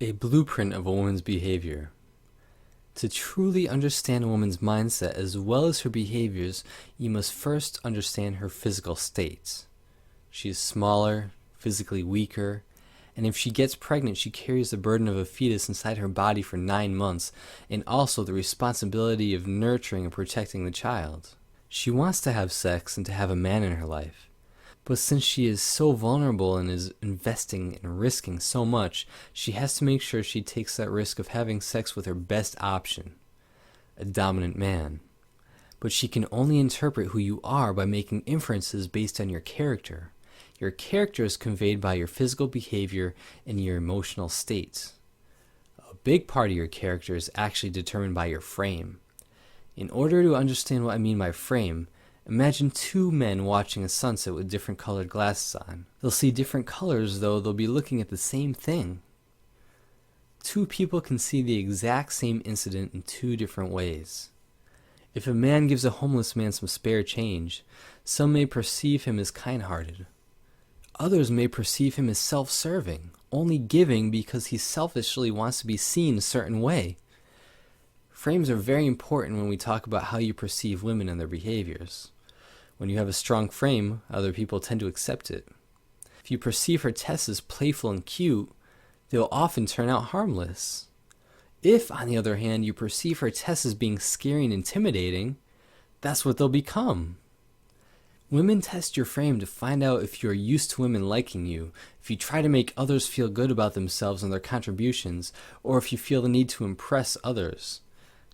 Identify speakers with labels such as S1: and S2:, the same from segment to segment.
S1: A blueprint of a woman's behavior. To truly understand a woman's mindset as well as her behaviors, you must first understand her physical states. She is smaller, physically weaker, and if she gets pregnant, she carries the burden of a fetus inside her body for 9 months, and also the responsibility of nurturing and protecting the child. She wants to have sex and to have a man in her life. But since she is so vulnerable and is investing and risking so much, she has to make sure she takes that risk of having sex with her best option, a dominant man. But she can only interpret who you are by making inferences based on your character. Your character is conveyed by your physical behavior and your emotional states. A big part of your character is actually determined by your frame. In order to understand what I mean by frame, imagine two men watching a sunset with different colored glasses on. They'll see different colors, though they'll be looking at the same thing. Two people can see the exact same incident in two different ways. If a man gives a homeless man some spare change, some may perceive him as kind-hearted. Others may perceive him as self-serving, only giving because he selfishly wants to be seen a certain way. Frames are very important when we talk about how you perceive women and their behaviors. When you have a strong frame, other people tend to accept it. If you perceive her tests as playful and cute, they'll often turn out harmless. If, on the other hand, you perceive her tests as being scary and intimidating, that's what they'll become. Women test your frame to find out if you're used to women liking you, if you try to make others feel good about themselves and their contributions, or if you feel the need to impress others.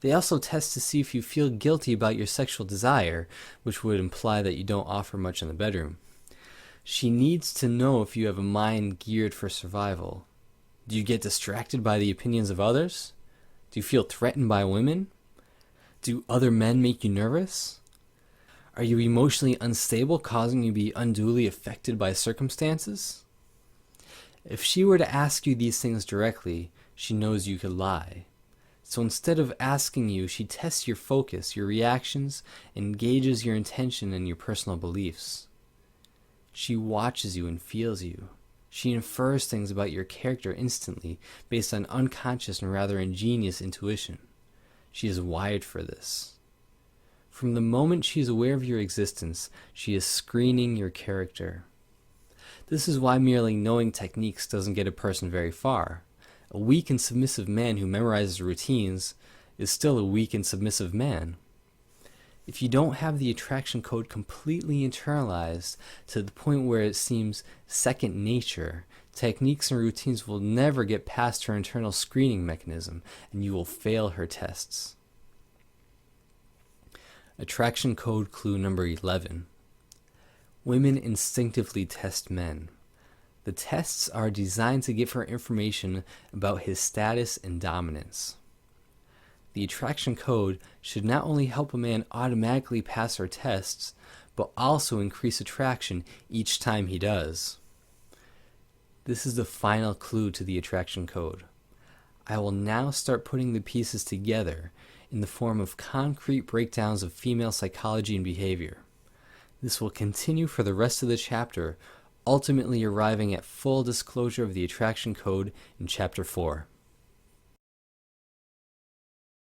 S1: They also test to see if you feel guilty about your sexual desire, which would imply that you don't offer much in the bedroom. She needs to know if you have a mind geared for survival. Do you get distracted by the opinions of others? Do you feel threatened by women? Do other men make you nervous? Are you emotionally unstable, causing you to be unduly affected by circumstances? If she were to ask you these things directly, she knows you could lie. So instead of asking you, she tests your focus, your reactions, and gauges your intention and your personal beliefs. She watches you and feels you. She infers things about your character instantly, based on unconscious and rather ingenious intuition. She is wired for this. From the moment she is aware of your existence, she is screening your character. This is why merely knowing techniques doesn't get a person very far. A weak and submissive man who memorizes routines is still a weak and submissive man. If you don't have the attraction code completely internalized to the point where it seems second nature, techniques and routines will never get past her internal screening mechanism, and you will fail her tests. Attraction code clue number 11. Women instinctively test men. The tests are designed to give her information about his status and dominance. The attraction code should not only help a man automatically pass her tests, but also increase attraction each time he does. This is the final clue to the attraction code. I will now start putting the pieces together in the form of concrete breakdowns of female psychology and behavior. This will continue for the rest of the chapter, ultimately arriving at full disclosure of the attraction code in Chapter 4.